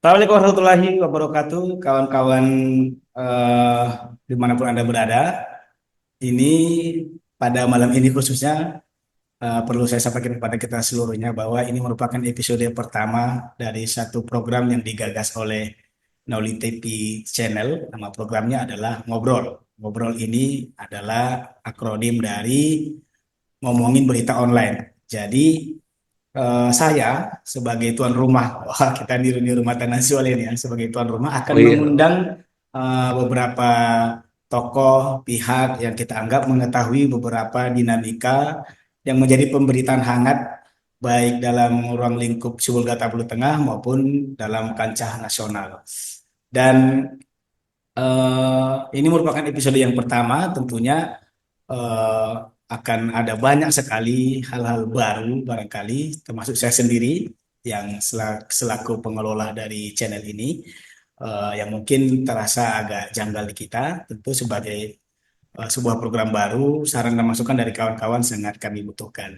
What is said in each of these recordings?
Assalamualaikum warahmatullahi wabarakatuh, kawan-kawan eh, dimanapun Anda berada. Ini pada malam ini khususnya perlu saya sampaikan kepada kita seluruhnya bahwa ini merupakan episode pertama dari satu program yang digagas oleh Nauli TV Channel. Nama programnya adalah Ngobrol. Ngobrol ini adalah akronim dari ngomongin berita online. Jadi saya sebagai tuan rumah, wah kita niru-niru mata Najwa ini ya, sebagai tuan rumah akan Oh iya, mengundang beberapa tokoh pihak yang kita anggap mengetahui beberapa dinamika yang menjadi pemberitaan hangat baik dalam ruang lingkup Subulga Tablu Tengah maupun dalam kancah nasional. Dan ini merupakan episode yang pertama, tentunya eh, akan ada banyak sekali hal-hal baru barangkali, termasuk saya sendiri yang selaku pengelola dari channel ini, yang mungkin terasa agak janggal di kita. Tentu sebagai sebuah program baru, saran dan masukan dari kawan-kawan sangat kami butuhkan.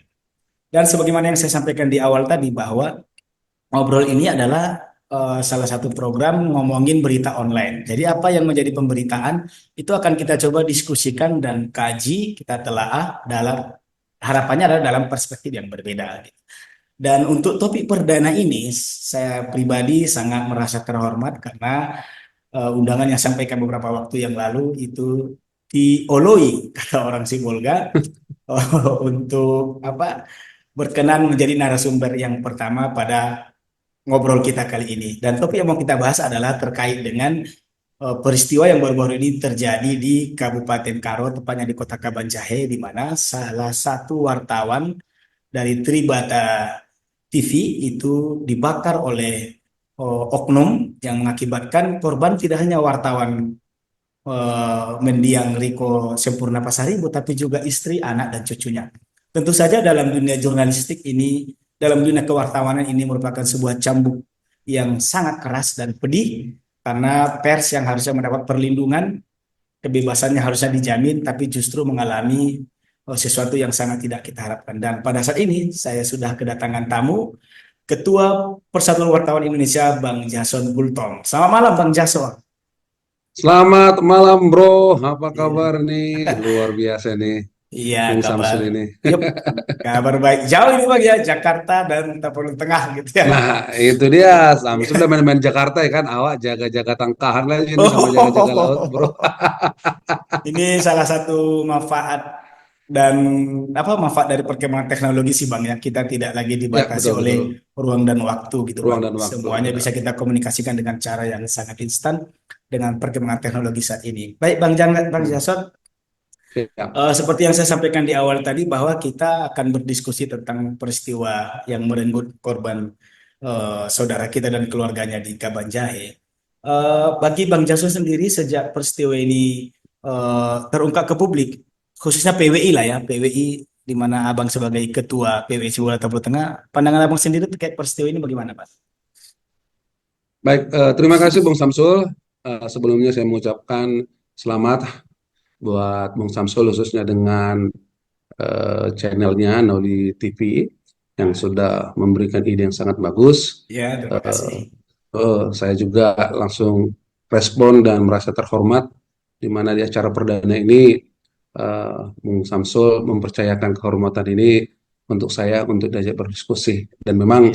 Dan sebagaimana yang saya sampaikan di awal tadi bahwa ngobrol ini adalah salah satu program ngomongin berita online. Jadi apa yang menjadi pemberitaan itu akan kita coba diskusikan dan kaji, kita telaah dalam harapannya adalah dalam perspektif yang berbeda, gitu. Dan untuk topik perdana ini, saya pribadi sangat merasa terhormat karena undangan yang sampaikan beberapa waktu yang lalu itu dioloi, kata orang Sibolga, untuk apa berkenan menjadi narasumber yang pertama pada ngobrol kita kali ini. Dan topik yang mau kita bahas adalah terkait dengan peristiwa yang baru-baru ini terjadi di Kabupaten Karo, tepatnya di Kota Kabanjahe, di mana salah satu wartawan dari Tribata TV itu dibakar oleh oknum yang mengakibatkan korban tidak hanya wartawan mendiang Riko Sempurna Pasaribu, tapi juga istri, anak, dan cucunya. Tentu saja dalam dunia jurnalistik ini, dalam dunia kewartawanan ini merupakan sebuah cambuk yang sangat keras dan pedih, karena pers yang harusnya mendapat perlindungan, kebebasannya harusnya dijamin, tapi justru mengalami sesuatu yang sangat tidak kita harapkan. Dan pada saat ini, saya sudah kedatangan tamu, Ketua Persatuan Wartawan Indonesia, Bang Jason Bultong. Selamat malam, Bang Jason. selamat malam bro. Apa Iya. kabar nih? Luar biasa nih, Iya, Bung kabar. Samsul ini. Yep, kabar baik. Jauh ini Bang ya, Jakarta dan Tapanuli Tengah gitu ya. Nah, itu dia. Samsul udah Iya. main-main Jakarta ya kan. Awak jaga-jaga tangkahan lagi ini sama jaga-jaga laut bro. Oh, ini salah satu manfaat dan apa manfaat dari perkembangan teknologi sih Bang ya. Kita tidak lagi Ya, dibatasi oleh betul-betul. ruang dan waktu gitu Ruang Bang. dan waktu, Semuanya benar. bisa kita komunikasikan dengan cara yang sangat instan dengan perkembangan teknologi saat ini. Baik Bang Hmm. Jason, Ya, seperti yang saya sampaikan di awal tadi bahwa kita akan berdiskusi tentang peristiwa yang merenggut korban saudara kita dan keluarganya di Kabanjahe. Bagi Bang Jason sendiri sejak peristiwa ini terungkap ke publik, khususnya PWI lah ya, PWI di mana Abang sebagai ketua PWI Cibola Tabur Tengah, pandangan Abang sendiri terkait peristiwa ini bagaimana, Pak? baik. Terima kasih Bung Samsul. Sebelumnya saya mengucapkan selamat buat Bung Samsul khususnya dengan channelnya Nauli TV yang sudah memberikan ide yang sangat bagus. Ya, terima kasih. Eh, saya juga langsung respon dan merasa terhormat di mana di acara perdana ini Bung Samsul mempercayakan kehormatan ini untuk saya untuk diajak berdiskusi dan memang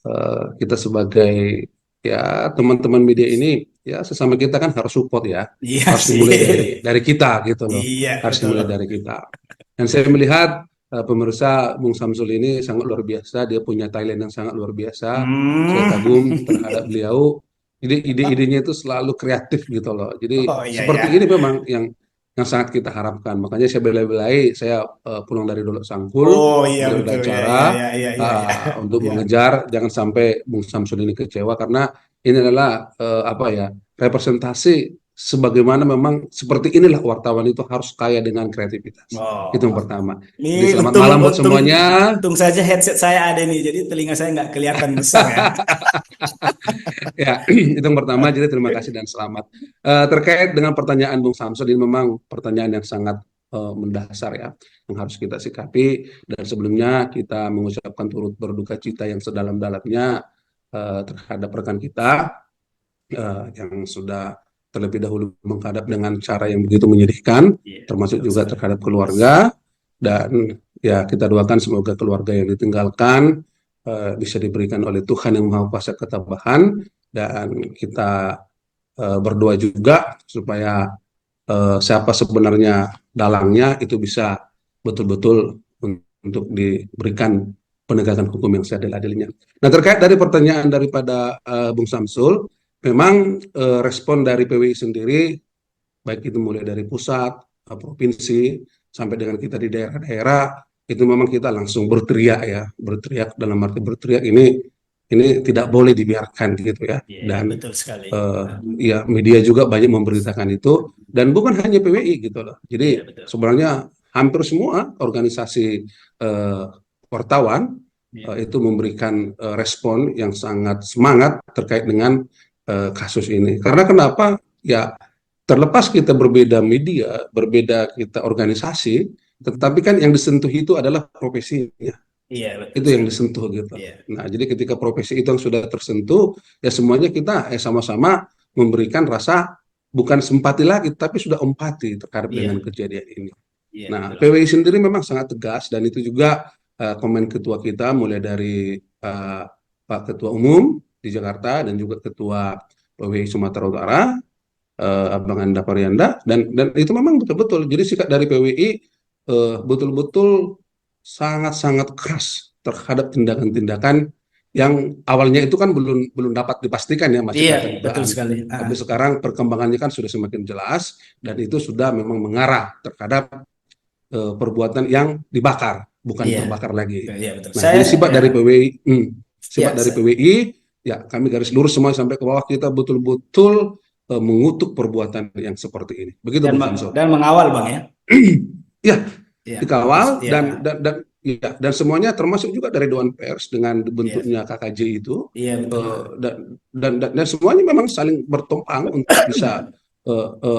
Iya, kita sebagai ya teman-teman media ini ya sesama kita kan harus support ya, iya harus sih. dimulai dari kita gitu loh, Iya, harus betul. dimulai dari kita. Dan saya melihat pemirsa Bung Samsul ini sangat luar biasa, dia punya talent yang sangat luar biasa. Saya kagum Hmm. terhadap beliau. Ide-idenya itu selalu kreatif gitu loh. Jadi Oh iya seperti ini ya. memang yang sangat kita harapkan. Makanya saya bela-belai, saya pulang dari Dolok Sangkul, Oh iya beliau ada betul ya acara ya ya ya ya ya. untuk Ya. mengejar jangan sampai Bung Samsul ini kecewa karena ini adalah apa ya representasi sebagaimana memang seperti inilah wartawan itu harus kaya dengan kreativitas. Itu yang Oh, pertama. Jadi ini selamat untung malam buat untung semuanya. untung saja headset saya ada nih, jadi telinga saya nggak kelihatan besar ya. Ya, itu yang pertama. Jadi terima kasih dan selamat. Terkait dengan pertanyaan Bung Samsul, ini memang pertanyaan yang sangat mendasar ya, yang harus kita sikapi. Dan sebelumnya kita mengucapkan turut berduka cita yang sedalam-dalamnya terhadap rekan kita yang sudah terlebih dahulu menghadap dengan cara yang begitu menyedihkan, Iya, termasuk betul juga sekali. terhadap keluarga. Dan ya kita doakan semoga keluarga yang ditinggalkan bisa diberikan oleh Tuhan yang Maha Kuasa ketabahan, dan kita berdoa juga supaya siapa sebenarnya dalangnya itu bisa betul-betul untuk diberikan penegakan hukum yang seadil-adilnya. Nah, terkait dari pertanyaan daripada Bung Samsul, memang respon dari PWI sendiri, baik itu mulai dari pusat, provinsi, sampai dengan kita di daerah-daerah, itu memang kita langsung berteriak ya, berteriak dalam arti berteriak ini tidak boleh dibiarkan gitu ya. Iya, iya, Dan betul sekali. ya media juga banyak memberitakan itu, dan bukan hanya PWI gitu loh. Iya, Jadi betul. sebenarnya hampir semua organisasi eh, wartawan Iya, itu memberikan respon yang sangat semangat terkait dengan kasus ini. Karena kenapa? Ya terlepas kita berbeda media, berbeda kita organisasi, tetapi kan yang disentuh itu adalah profesinya. iya, betul Itu yang sekali. disentuh gitu. Iya, Nah, jadi ketika profesi itu yang sudah tersentuh, ya semuanya kita sama-sama memberikan rasa bukan simpati lagi, tapi sudah empati terhadap dengan iya, kejadian ini. iya, Nah, betul. PWI sendiri memang sangat tegas, dan itu juga komen ketua kita mulai dari Pak Ketua Umum di Jakarta dan juga Ketua PWI Sumatera Utara, Abang Anda Parianda, dan itu memang betul-betul. Jadi sikap dari PWI betul-betul sangat-sangat keras terhadap tindakan-tindakan yang awalnya itu kan belum belum dapat dipastikan ya, masih Iya, data betul dugaan. sekali. Tapi sekarang perkembangannya kan sudah semakin jelas, dan itu sudah memang mengarah terhadap perbuatan yang dibakar, bukan Iya, terbakar lagi. iya betul. Nah, Saya, jadi sifat ya, dari PWI, sifat ya, dari PWI, ya kami garis lurus semua sampai ke bawah, kita betul-betul mengutuk perbuatan yang seperti ini. Begitu dan Bung Samsul. dan mengawal Bang ya. Ya, Iya, betul. dikawal Iya, dan semuanya termasuk juga dari Dewan Pers dengan iya, bentuknya KKJ itu, iya betul. dan semuanya memang saling bertumpang untuk bisa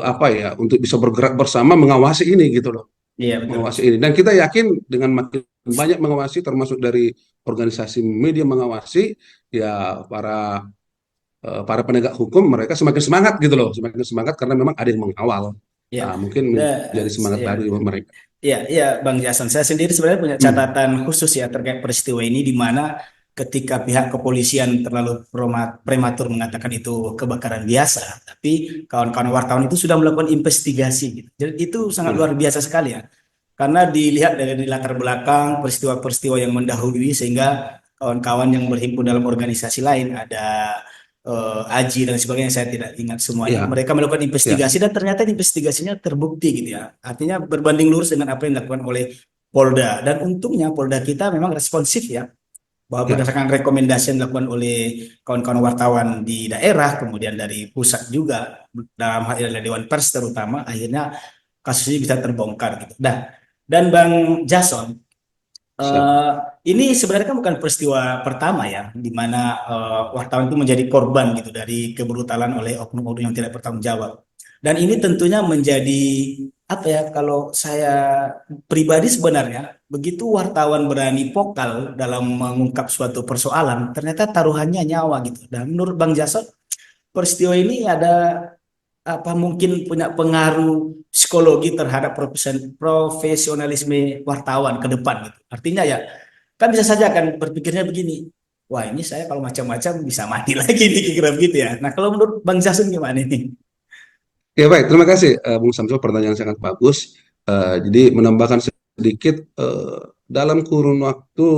apa ya, untuk bisa bergerak bersama mengawasi ini gitu loh, Iya betul. mengawasi ini. Dan kita yakin dengan makin banyak mengawasi, termasuk dari organisasi media mengawasi, ya para penegak hukum mereka semakin semangat gitu loh, semakin semangat karena memang ada yang mengawal. Iya. Mungkin menjadi semangat Iya. baru buat mereka. Iya, iya, Bang Jason. Saya sendiri sebenarnya punya Hmm. catatan khusus ya terkait peristiwa ini, di mana ketika pihak kepolisian terlalu prematur mengatakan itu kebakaran biasa, tapi kawan-kawan wartawan itu sudah melakukan investigasi gitu. Jadi itu sangat Ya, luar biasa sekali ya. Karena dilihat dari latar belakang peristiwa-peristiwa yang mendahului, sehingga kawan-kawan yang berhimpun dalam organisasi lain, ada Aji dan sebagainya, saya tidak ingat semuanya. ya, Mereka melakukan ya, investigasi dan ternyata investigasinya terbukti gitu ya. Artinya berbanding lurus dengan apa yang dilakukan oleh Polda. Dan untungnya Polda kita memang responsif ya, bahwa ya, berdasarkan rekomendasi yang dilakukan oleh kawan-kawan wartawan di daerah, kemudian dari pusat juga, dalam hal ini Dewan Pers terutama, akhirnya kasus ini bisa terbongkar gitu. Dan Bang Jason, siap. eh, ini sebenarnya kan bukan peristiwa pertama ya, di mana wartawan itu menjadi korban gitu dari kebrutalan oleh oknum-oknum yang tidak bertanggung jawab. Dan ini tentunya menjadi apa ya? Kalau saya pribadi sebenarnya, begitu wartawan berani vokal dalam mengungkap suatu persoalan, ternyata taruhannya nyawa gitu. Dan menurut Bang Jason, peristiwa ini ada apa mungkin punya pengaruh psikologi terhadap profesionalisme wartawan ke depan gitu. Artinya ya, kan bisa saja kan berpikirnya begini, wah ini saya kalau macam-macam bisa mati lagi nih, kira gitu ya. Nah kalau menurut Bang Jason gimana ini? Ya baik, terima kasih Bung Samsul, pertanyaan sangat bagus. Jadi menambahkan sedikit, dalam kurun waktu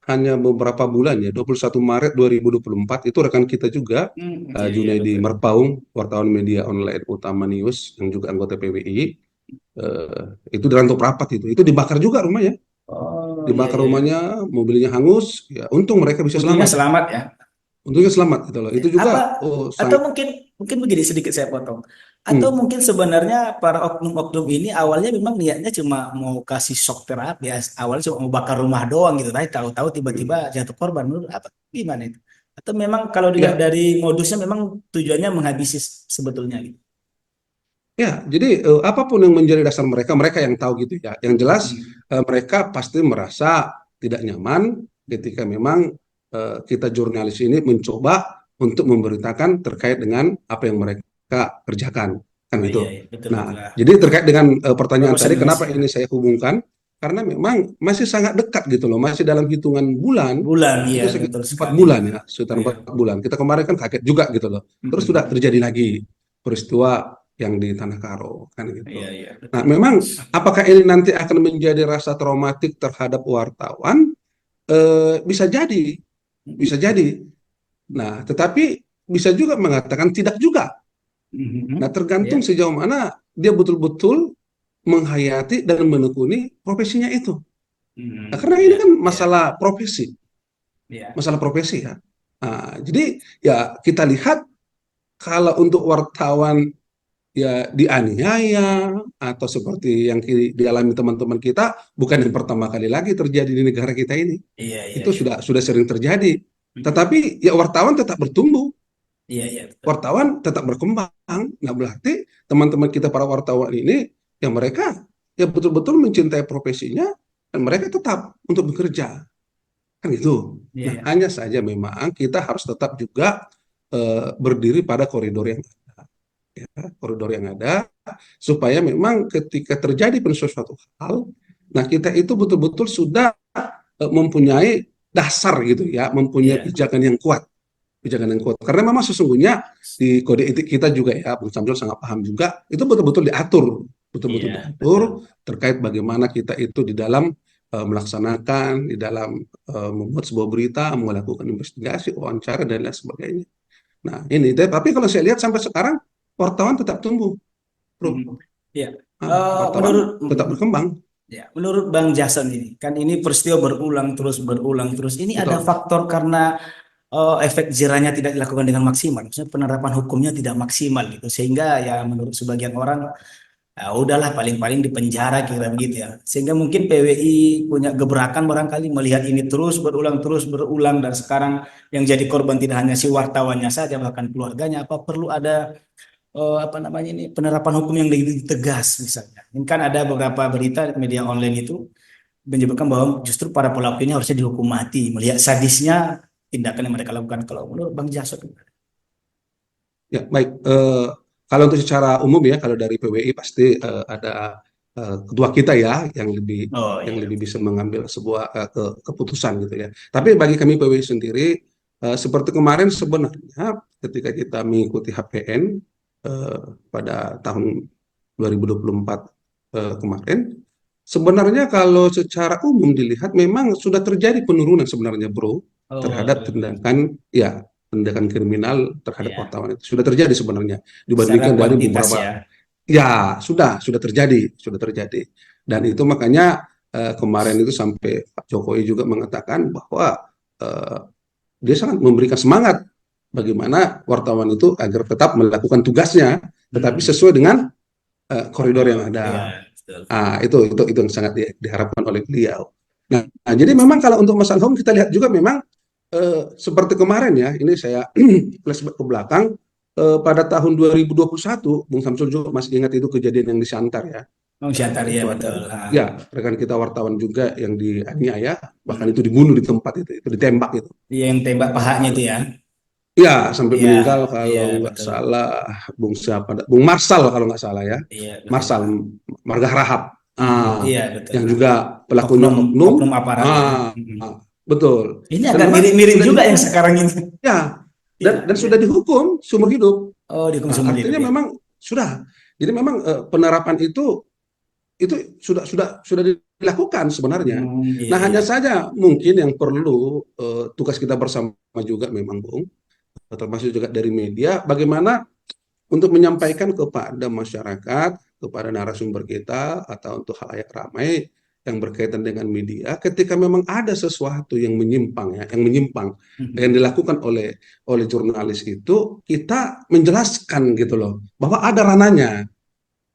hanya beberapa bulan ya, 21 Maret 2024 itu rekan kita juga, Iya, iya Junaidi betul. Marpaung, wartawan media online utama News yang juga anggota PWI, itu dirantau rapat, itu dibakar juga rumahnya, Oh iya, dibakar iya, iya. rumahnya, mobilnya hangus, ya untung mereka bisa Untungnya selamat, selamat ya. untungnya selamat gitu loh. Ya. Itu juga Apa oh, atau mungkin mungkin begini, sedikit saya potong. Atau Hmm. mungkin sebenarnya para oknum-oknum ini awalnya memang niatnya cuma mau kasih shock terapi ya, awalnya cuma mau bakar rumah doang gitu, tapi tahu-tahu tiba-tiba jatuh korban. Menurut apa gimana itu? Atau memang kalau dilihat Ya, dari modusnya memang tujuannya menghabisi sebetulnya gitu. ya, jadi apapun yang menjadi dasar mereka, mereka yang tahu gitu ya. Yang jelas Mm-mm. mereka pasti merasa tidak nyaman ketika memang kita jurnalis ini mencoba untuk memberitakan terkait dengan apa yang mereka kerjakan, kan Oh iya, gitu. iya, betul betul Nah, lah. jadi terkait dengan pertanyaan Barusan tadi, kenapa Indonesia ini saya hubungkan? Karena memang masih sangat dekat gitu loh, masih dalam hitungan bulan, bulan, iya itu sekitar betul 4 bulan sekali. ya, sekitar Iya. 4 bulan. Kita kemarin kan kaget juga gitu loh. Terus sudah Mm-mm. terjadi lagi peristiwa yang di Tanah Karo kan Iya gitu. iya Nah, betul. memang apakah ini nanti akan menjadi rasa traumatik terhadap wartawan? Bisa jadi, bisa jadi. Nah, tetapi bisa juga mengatakan tidak juga. Nah, Mhm. tergantung Ya. sejauh mana dia betul-betul menghayati dan menekuni profesinya itu. Nah, karena ini Ya kan ya ya. masalah profesi ya. Nah, jadi ya kita lihat kalau untuk wartawan ya dianiaya atau seperti yang dialami teman-teman kita bukan yang pertama kali lagi terjadi di negara kita ini. Iya iya Itu iya. sudah sering terjadi. Mhm. Tetapi ya wartawan tetap bertumbuh, Iya iya betul. wartawan tetap berkembang. Nah, berarti teman-teman kita para wartawan ini yang mereka ya betul-betul mencintai profesinya dan mereka tetap untuk bekerja. Kan gitu. Iya Nah, iya. hanya saja memang kita harus tetap juga berdiri pada koridor yang koridor yang ada supaya memang ketika terjadi sesuatu hal, nah kita itu betul-betul sudah mempunyai dasar gitu ya, mempunyai Iya. pijakan yang kuat. Karena memang sesungguhnya di kode etik kita juga ya, Bung Samsul sangat paham juga, itu betul-betul Iya betul. diatur terkait bagaimana kita itu di dalam melaksanakan, di dalam membuat sebuah berita, melakukan investigasi, wawancara dan lain sebagainya. Nah, ini, tapi kalau saya lihat sampai sekarang wartawan tetap tumbuh, bro. Mhm. Iya. Wartawan Menurut tetap berkembang, ya, menurut Bang Jason ini kan ini peristiwa berulang terus. Ini ada betul. faktor karena efek jerahnya tidak dilakukan dengan maksimal. Maksudnya penerapan hukumnya tidak maksimal gitu. Sehingga ya menurut sebagian orang ya udahlah paling-paling di penjara kira begitu ya. Sehingga mungkin PWI punya gebrakan barangkali melihat ini terus berulang dan sekarang yang jadi korban tidak hanya si wartawannya saja bahkan keluarganya. Apa perlu ada apa namanya ini penerapan hukum yang lebih tegas misalnya. Ini kan ada beberapa berita di media online itu menyebutkan bahwa justru para pelaku ini harusnya dihukum mati melihat sadisnya tindakan yang mereka lakukan. Kalau menurut Bang Jasot. Ya, baik. Kalau untuk secara umum ya, kalau dari PWI pasti ada ketua kita ya Oh yang iya. lebih bisa mengambil sebuah keputusan gitu ya. Tapi bagi kami PWI sendiri, seperti kemarin sebenarnya ketika kita mengikuti HPN eh, pada tahun 2024 kemarin, sebenarnya kalau secara umum dilihat memang sudah terjadi penurunan sebenarnya, Bro, Oh terhadap tindakan kriminal terhadap iya. wartawan itu sudah terjadi sebenarnya Secara dibandingkan dari kuantitas beberapa ya. ya sudah terjadi dan itu makanya kemarin itu sampai Pak Jokowi juga mengatakan bahwa eh, dia sangat memberikan semangat bagaimana wartawan itu agar tetap melakukan tugasnya tetapi Hmm. sesuai dengan koridor Oh yang iya ada. betul. Itu yang sangat diharapkan oleh beliau. Nah, jadi memang kalau untuk masalah hukum kita lihat juga memang seperti kemarin ya, ini saya flashback ke belakang, pada tahun 2021, Bung Samsul juga masih ingat itu kejadian yang di Siantar ya. Oh Syantar ya Itu ada betul. Ah. ya rekan kita wartawan juga yang dianiaya, bahkan itu Hmm. dibunuh di tempat itu ditembak itu. Iya yang tembak pahanya itu ya. Ya, sampai Iya, meninggal iya kalau nggak betul. salah Bung siapa, Bung Marsal kalau nggak salah ya. Iya betul. Marsal Marga Harahap. Mhm. Ah, Iya betul. yang Ah. juga pelakunya Oknum oknum. oknum aparat ya. Ah, Mhm. betul. Ini Dan agak memang mirip-mirip sudah juga yang dihukum. sekarang ini. Ya, Iya, dan iya. sudah dihukum seumur hidup. Oh, dihukum Nah, seumur hidup artinya ya. memang sudah. Jadi memang penerapan itu sudah dilakukan sebenarnya. Iya Nah, iya. hanya saja mungkin yang perlu tugas kita bersama juga memang, Bung, termasuk juga dari media, bagaimana untuk menyampaikan kepada masyarakat, kepada narasumber kita atau untuk halayak ramai, yang berkaitan dengan media, ketika memang ada sesuatu yang menyimpang ya, yang dilakukan oleh jurnalis itu, kita menjelaskan gitu loh, bahwa ada ranahnya.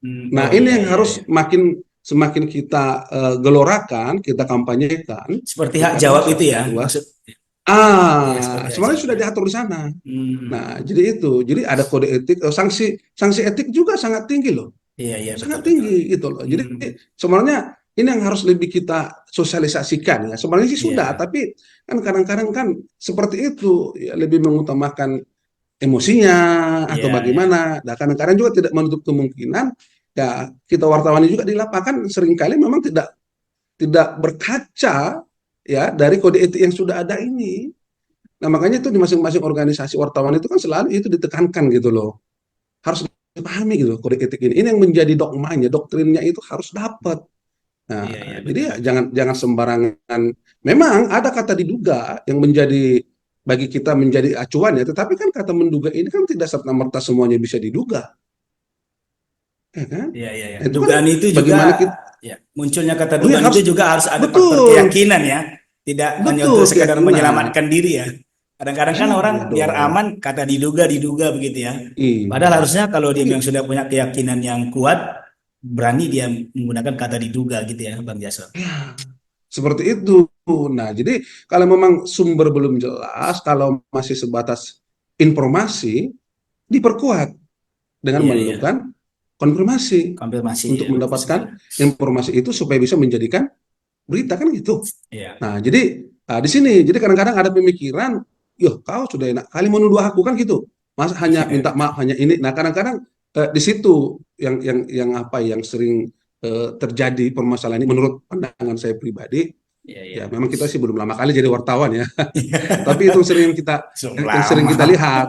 Nah, Oh ini iya yang iya harus iya. semakin kita gelorakan, kita kampanyekan Seperti hak kepada jawab itu masyarakat ya, luas. maksud ya seperti hak Sebenarnya jawab sudah ya. diatur di sana. Nah, Hmm. jadi itu, jadi ada kode etik, sanksi sanksi etik juga sangat tinggi loh, Iya iya betul sangat betul. tinggi gitu loh. Jadi Hmm. sebenarnya ini yang harus lebih kita sosialisasikan ya. Sebenarnya sih Iya sudah, tapi kan kadang-kadang kan seperti itu ya, lebih mengutamakan emosinya atau iya iya. bagaimana. Nah, kadang-kadang juga tidak menutup kemungkinan ya kita wartawan juga di lapangan seringkali memang tidak tidak berkaca ya dari kode etik yang sudah ada ini. Nah, makanya itu di masing-masing organisasi wartawan itu kan selalu itu ditekankan gitu loh. Harus dipahami gitu loh, kode etik ini. Ini yang menjadi dogmanya, doktrinnya itu harus dapat. Nah, Iya iya jadi betul ya betul. jangan jangan sembarangan. Memang ada kata diduga yang menjadi bagi kita menjadi acuan ya, tetapi kan kata menduga ini kan tidak serta-merta semuanya bisa diduga, ya kan? Iya iya iya. Nah, itu kan Dugaan itu juga bagaimana kita, ya munculnya kata oh ya dugaan itu harus juga harus ada faktor betul, keyakinan ya. Tidak hanya untuk betul sekadar keyakinan. menyelamatkan diri ya. Kadang-kadang kan orang Iya biar dong. aman kata diduga diduga begitu ya. Padahal Iya. harusnya kalau dia Kan memang sudah punya keyakinan yang kuat, berani dia menggunakan kata diduga gitu ya, Bang Jason. ya, seperti itu. Nah, jadi kalau memang sumber belum jelas, kalau masih sebatas informasi, diperkuat dengan Iya iya. melakukan konfirmasi Konfirmasi ya untuk betul sekali. mendapatkan informasi itu supaya bisa menjadikan berita kan gitu. Iya. Nah, jadi di sini, jadi kadang-kadang ada pemikiran, yo kau sudah enak kali menuduh aku kan gitu, mas hanya Iya minta betul. maaf hanya ini. Nah, kadang-kadang di situ yang apa yang sering terjadi permasalahan ini menurut pandangan saya pribadi. Iya iya. Ya, memang kita sih belum lama kali jadi wartawan ya, Iya. tapi itu sering kita Sudah yang sering kita lama. lihat.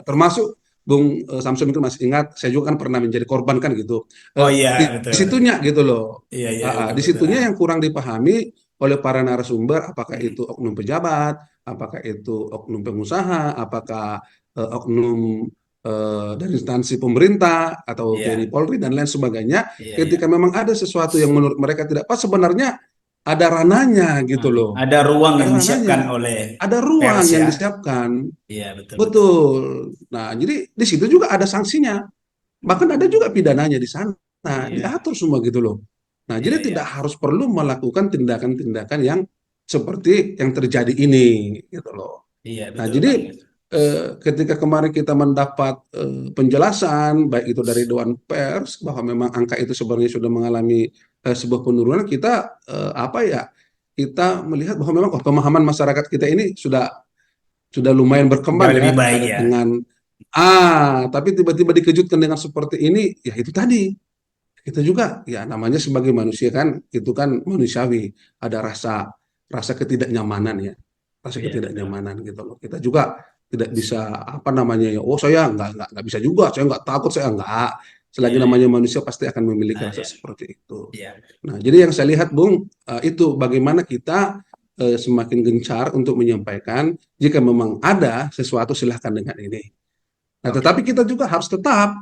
Termasuk Bung Samsul itu masih ingat, saya juga kan pernah menjadi korban kan gitu. Oh iya Di betul. situnya gitu loh. Iya iya Di betul betul. situnya yang kurang dipahami oleh para narasumber, apakah Hmm. itu oknum pejabat, apakah itu oknum pengusaha, apakah oknum dari instansi pemerintah atau TNI Iya Polri dan lain sebagainya. iya iya. Ketika memang ada sesuatu yang menurut mereka tidak pas, sebenarnya ada ranahnya gitu Hmm. loh. Ada ruang yang Ada disiapkan ranahnya, oleh ada pers ruang yang ya. disiapkan. Iya betul betul. Betul. Nah, jadi di situ juga ada sanksinya. Bahkan ada Hmm. juga pidananya di sana. Iya Diatur semua gitu loh. Nah, iya jadi iya. tidak harus perlu melakukan tindakan-tindakan yang seperti yang terjadi ini gitu loh. Iya Nah, betul jadi Bang. ketika kemarin kita mendapat penjelasan baik itu dari Dewan Pers bahwa memang angka itu sebenarnya sudah mengalami sebuah penurunan, kita apa ya? Kita melihat bahwa memang pemahaman masyarakat kita ini sudah lumayan Sudah berkembang lebih ya baik terkait ya. dengan tapi tiba-tiba dikejutkan dengan seperti ini, ya itu tadi. Kita juga ya namanya sebagai manusia kan itu kan manusiawi, ada rasa rasa ketidaknyamanan ya. Rasa Iya betul. ketidaknyamanan gitu loh. Kita juga tidak bisa apa namanya ya, oh saya nggak bisa juga, saya nggak takut, saya nggak. Selagi Iya iya. namanya manusia pasti akan memiliki Nah, rasa iya. seperti itu. Iya. Nah, jadi yang saya lihat, Bung, itu bagaimana kita semakin gencar untuk menyampaikan jika memang ada sesuatu silahkan dengan ini. Nah, Oke. tetapi kita juga harus tetap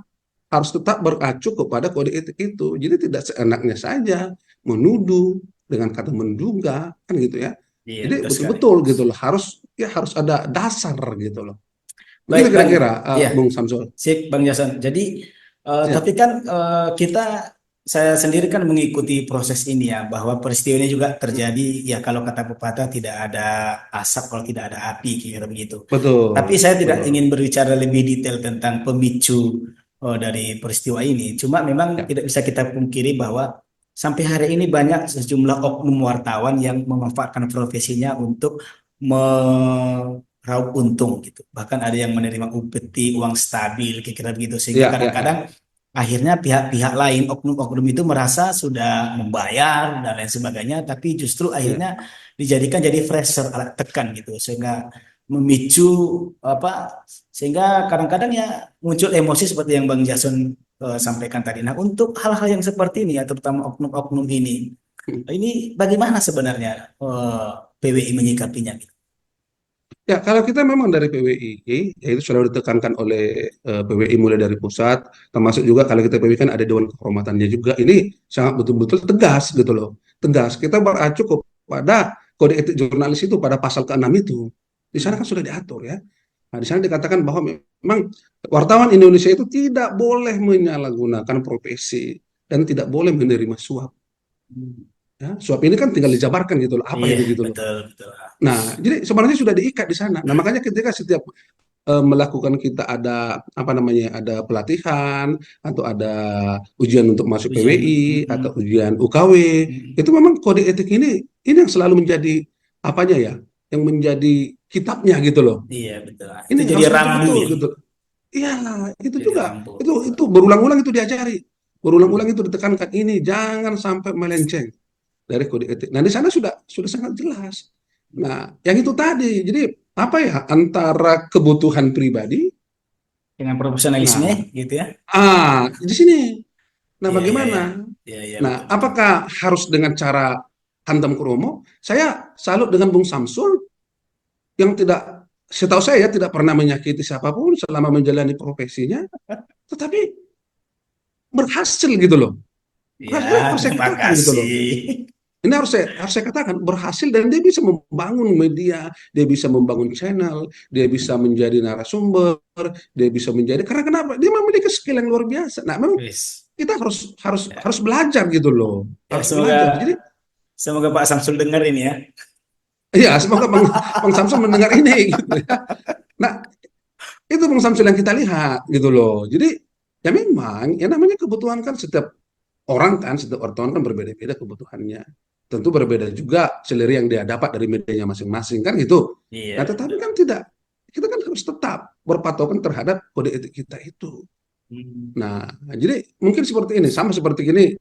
beracu kepada kode etik itu. Jadi tidak seenaknya saja menuduh dengan kata menduga kan gitu ya. Iya Jadi betul sekali. betul-betul gitu loh, harus ada dasar gitu loh. Begitu Baik Bang. kira-kira Iya. Bung Samsul. Sip, Bang Jason. Jadi, tapi Ya, kan kita, saya sendiri kan mengikuti proses ini ya, bahwa peristiwa ini juga terjadi, ya kalau kata pepatah tidak ada asap kalau tidak ada api, kira begitu. Tapi betul, saya tidak ingin betul. berbicara lebih detail tentang pemicu dari peristiwa ini. Cuma memang Ya, tidak bisa kita pungkiri bahwa sampai hari ini banyak sejumlah oknum wartawan yang memanfaatkan profesinya untuk meraup untung gitu. Bahkan ada yang menerima upeti, uang stabil, kira-kira begitu. Sehingga ya, ya, kadang-kadang ya. akhirnya pihak-pihak lain, oknum-oknum itu merasa sudah membayar dan lain sebagainya, tapi justru Ya. akhirnya dijadikan jadi pressure, alat tekan gitu, sehingga memicu apa, sehingga kadang-kadang ya muncul emosi seperti yang Bang Jason sampaikan tadi. Nah, untuk hal-hal yang seperti ini ya, terutama oknum-oknum ini bagaimana sebenarnya PWI menyikapinya gitu? Ya, kalau kita memang dari PWI, ya itu selalu ditekankan oleh PWI mulai dari pusat, termasuk juga kalau kita PWI kan ada Dewan Kehormatannya juga. Ini sangat betul-betul tegas gitu loh. Tegas. Kita berancu kepada kode etik jurnalis itu pada pasal ke-6 itu. Di sana kan sudah diatur ya. Nah, di sana dikatakan bahwa memang wartawan Indonesia itu tidak boleh menyalahgunakan profesi dan tidak boleh menerima suap. Hmm. Ya, suap ini kan tinggal dijabarkan gitu loh. Apa Iya, ini gitu loh. betul, betul. Nah, jadi sebenarnya sudah diikat di sana. Nah, makanya ketika setiap melakukan kita ada apa namanya ada pelatihan atau ada ujian untuk masuk Ujian. PWI atau ujian UKW Mm. itu memang kode etik ini yang selalu menjadi apanya ya yang menjadi kitabnya gitu loh. Iya, betul. Itu Ini jadi harus rambu betul-betul ya. gitu. Iya, itu Jadi juga. rambu. Itu berulang-ulang itu diajari. Berulang-ulang Hmm. itu ditekankan ini jangan sampai melenceng dari kode etik. Nah, di sana sudah sangat jelas. Nah, yang itu tadi. Jadi apa ya antara kebutuhan pribadi. Dengan profesionalisme Nah, gitu ya. di sini. Nah, Iya, iya, iya. bagaimana? Iya, iya, Nah, betul, betul. apakah harus dengan cara hantam kromo? Saya salut dengan Bung Samsul yang tidak, setahu saya tidak pernah menyakiti siapapun selama menjalani profesinya, tetapi berhasil gitu loh. Ya, Berhasil harus saya terima katakan gitu loh. kasih. Ini harus saya katakan berhasil dan dia bisa membangun media, dia bisa membangun channel, dia bisa menjadi narasumber, dia bisa menjadi karena kenapa? Dia memiliki skill yang luar biasa. Nah, memang Wis. kita harus harus Ya, harus belajar gitu loh. ya, Harus semoga belajar. Jadi semoga Pak Samsul dengar ini ya. ya semoga Bang Samsul mendengar ini gitu ya. Nah, itu Bang Samsul yang kita lihat gitu loh. Jadi ya memang ya namanya kebutuhan kan setiap orang kan, setiap wartawan kan berbeda-beda kebutuhannya. Tentu berbeda juga selera yang dia dapat dari medianya masing-masing kan gitu. Iya, Nah, tetapi betul. kan tidak. Kita kan harus tetap berpatokan terhadap kode etik kita itu. Hmm. Nah, jadi mungkin seperti ini, sama seperti ini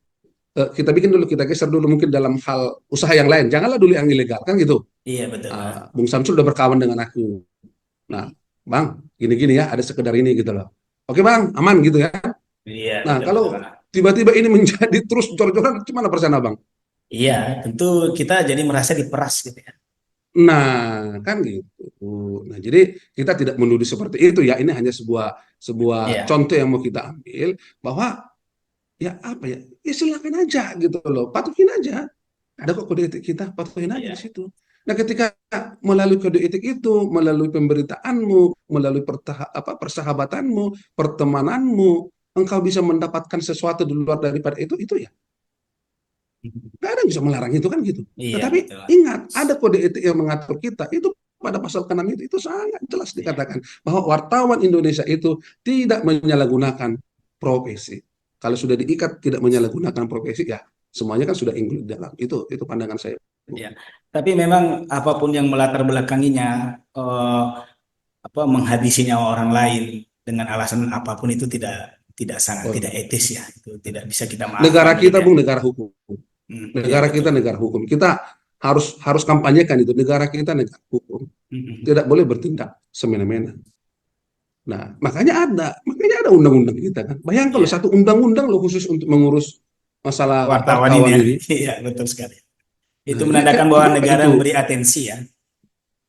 kita bikin dulu, kita geser dulu mungkin dalam hal usaha yang lain. Janganlah dulu yang ilegal kan gitu. Iya, betul, Pak. Bung Samsul udah berkawan dengan aku. Nah, Bang, gini-gini ya, ada sekedar ini gitu loh. Oke Bang, aman gitu ya. Iya, Nah, betul, betul, kalau Pak. tiba-tiba ini menjadi terus jor-joran, gimana persen Abang? Iya, tentu kita jadi merasa diperas gitu ya. Nah, kan gitu. Nah, jadi kita tidak menuduh seperti itu ya. Ini hanya sebuah sebuah Iya. contoh yang mau kita ambil bahwa ya apa ya? Ya silakan aja gitu loh. Patuhin aja. Ada kok kode etik kita, patuhin aja di Iya. situ. Nah, ketika melalui kode etik itu, melalui pemberitaanmu, melalui persahabatanmu, pertemananmu, engkau bisa mendapatkan sesuatu di luar daripada itu ya nggak ada yang bisa melarang itu kan gitu. Iya, Tetapi betul. ingat, ada kode etik yang mengatur kita. Itu pada pasal ke-6 itu sangat jelas Iya. dikatakan bahwa wartawan Indonesia itu tidak menyalahgunakan profesi. Kalau sudah diikat tidak menyalahgunakan profesi ya semuanya kan sudah include dalam itu pandangan saya. Iya. Tapi memang apapun yang melatar belakanginya apa menghabisi nyawa orang lain dengan alasan apapun itu tidak sangat Oh, tidak etis ya. Itu tidak bisa kita negara maafkan gitu kita ya. Bung negara hukum. Iya, Negara kita betul. negara hukum. Kita harus harus kampanyekan itu negara kita negara hukum. Mm. Tidak boleh bertindak semena-mena. Nah, makanya ada undang-undang kita kan. Bayangkan kalau Iya. satu undang-undang loh khusus untuk mengurus masalah Wartawan ini wartawan ya. ini. Iya, betul sekali. Itu Nah, jadi menandakan bahwa kenapa negara itu? memberi atensi ya.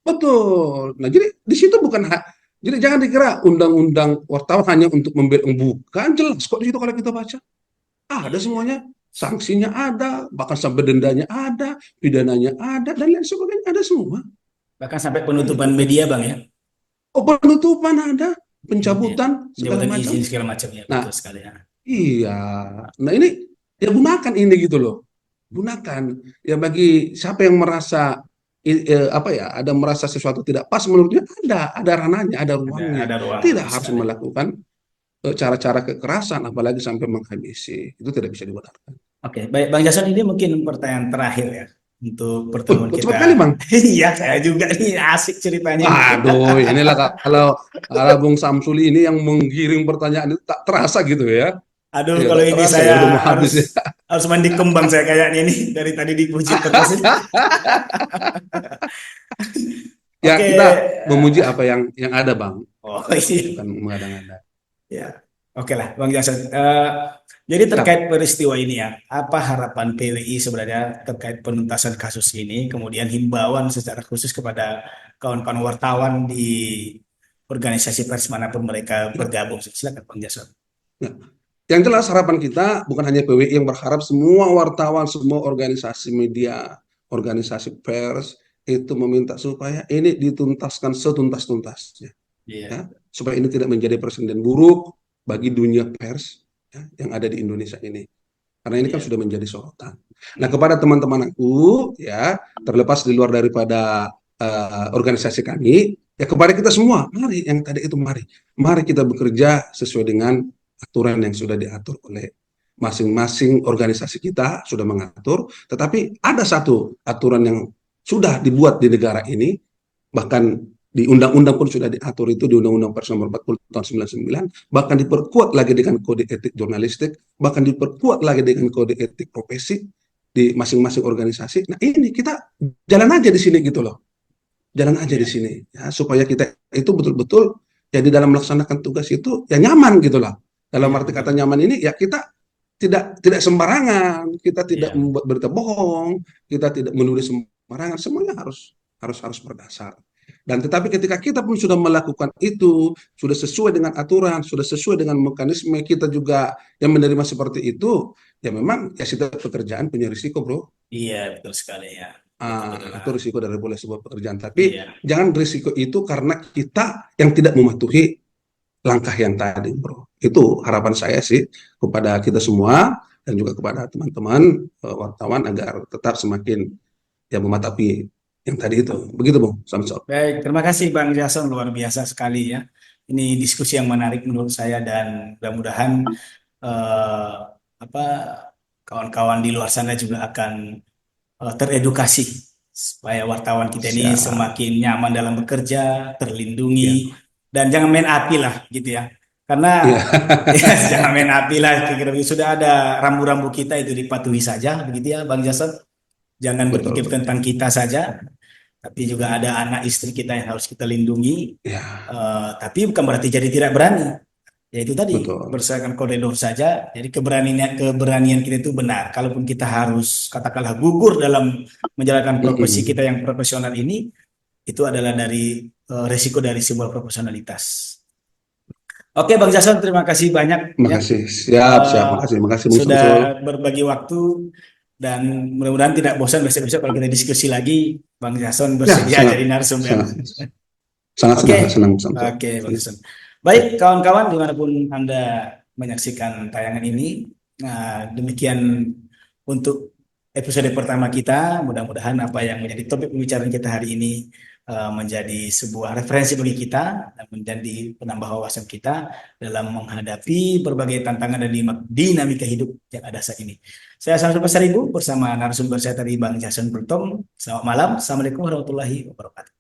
Betul. Nah, jadi di situ bukan hak. Jadi jangan dikira undang-undang wartawan hanya untuk memberi bukan jelas kok di situ kalau kita baca. Ada Iya. semuanya. Sanksinya ada, bahkan sampai dendanya ada, pidananya ada, dan lain sebagainya ada semua. Bahkan sampai Nah, penutupan gitu. media, Bang ya. Oh, penutupan ada, Iya. pencabutan segala Jabatan macam. izin segala macam ya, betul Nah, sekali ya. iya. Nah, ini ya gunakan ini gitu loh. Gunakan ya bagi siapa yang merasa apa ya ada merasa sesuatu tidak pas menurutnya ada ranahnya ada ruangnya Ada ruang tidak betul harus sekali. melakukan cara-cara kekerasan apalagi sampai menghabisi itu tidak bisa dibenarkan. Oke, baik Bang Jason, ini mungkin pertanyaan terakhir ya untuk pertemuan Kok kita. cepat kali bang. Iya, saya juga nih asik ceritanya nih. Aduh inilah kalau kalau Bung Samsuli ini yang menggiring pertanyaan itu tak terasa gitu ya. Aduh, Ya kalau tak ini terasa ya saya udah mau harus habis ya. harus mandi kembang saya kayaknya nih dari tadi dipuji terus. Ya Oke, kita memuji apa yang ada bang, oh bukan iya. mengada-ngada. Ya, oke lah, Bang Jason. Jadi terkait Siap. peristiwa ini ya, apa harapan PWI sebenarnya terkait penuntasan kasus ini, kemudian himbauan secara khusus kepada kawan-kawan wartawan di organisasi pers manapun mereka bergabung. Silakan Bang Jason. Nah, yang jelas harapan kita bukan hanya PWI yang berharap, semua wartawan, semua organisasi media, organisasi pers itu meminta supaya ini dituntaskan setuntas-tuntasnya, Iya, ya, supaya ini tidak menjadi presiden buruk bagi dunia pers, ya, yang ada di Indonesia ini. Karena ini kan iya. sudah menjadi sorotan. Nah, kepada teman-teman aku, ya, terlepas di luar daripada organisasi kami, ya kepada kita semua, mari yang tadi itu mari kita bekerja sesuai dengan aturan yang sudah diatur oleh masing-masing organisasi kita sudah mengatur, tetapi ada satu aturan yang sudah dibuat di negara ini, bahkan di undang-undang pun sudah diatur itu, di Undang-Undang Pers nomor 40 tahun 99, bahkan diperkuat lagi dengan kode etik jurnalistik, bahkan diperkuat lagi dengan kode etik profesi di masing-masing organisasi. Nah, ini kita jalan aja di sini gitu loh. Jalan aja di Iya, sini ya, supaya kita itu betul-betul ya di dalam melaksanakan tugas itu ya nyaman gitu lah. Dalam iya arti kata betul. nyaman ini ya kita tidak sembarangan, kita tidak Iya, membuat berita bohong, kita tidak menulis sembarangan, semuanya harus berdasar. Dan tetapi ketika kita pun sudah melakukan itu, sudah sesuai dengan aturan, sudah sesuai dengan mekanisme, kita juga yang menerima seperti itu, ya memang ya setiap pekerjaan punya risiko, bro. iya betul sekali ya. Betul betul. Itu risiko dari boleh sebuah pekerjaan. Tapi Iya, jangan risiko itu karena kita yang tidak mematuhi langkah yang tadi, bro. Itu harapan saya sih kepada kita semua dan juga kepada teman-teman wartawan agar tetap semakin ya mematuhi yang tadi itu. Begitu, Bung Samsul. baik. Terima kasih Bang Jason, luar biasa sekali ya. Ini diskusi yang menarik menurut saya dan mudah-mudahan eh, apa kawan-kawan di luar sana juga akan teredukasi supaya wartawan kita ini Siap. semakin nyaman dalam bekerja, terlindungi, Ya. dan jangan main api lah gitu ya. Karena Ya. ya, jangan main api lah, kira-kira sudah ada rambu-rambu kita itu dipatuhi saja, begitu ya Bang Jason. Jangan Betul, berpikir betul. tentang kita saja, tapi juga ada anak istri kita yang harus kita lindungi. Ya, Tapi bukan berarti jadi tidak berani. Ya itu tadi betul. berdasarkan koridor saja. Jadi keberanian kita itu benar. Kalaupun kita harus katakanlah gugur dalam menjalankan profesi kita Mm-mm. yang profesional ini, itu adalah dari resiko dari sebuah profesionalitas. Oke, Bang Jason, terima kasih banyak ya Makasih. Siap, siap. eh, Makasih Bung sudah Samsul. berbagi waktu dan mudah-mudahan tidak bosan besok-besok kalau kita diskusi lagi. Bang Jason Ya, bersedia sangat jadi narasumber. sangat sangat Oke, senang, senang Bung Samsul. oke, Bang Jason. Baik, kawan-kawan, dimanapun Anda menyaksikan tayangan ini, nah, demikian untuk episode pertama kita. Mudah-mudahan apa yang menjadi topik pembicaraan kita hari ini menjadi sebuah referensi bagi kita dan menjadi penambah wawasan kita dalam menghadapi berbagai tantangan dan dinamika hidup yang ada saat ini. Saya Samsul Pasaribu bersama narasumber saya tadi Bang Jason Bultom. Selamat malam. Assalamualaikum warahmatullahi wabarakatuh.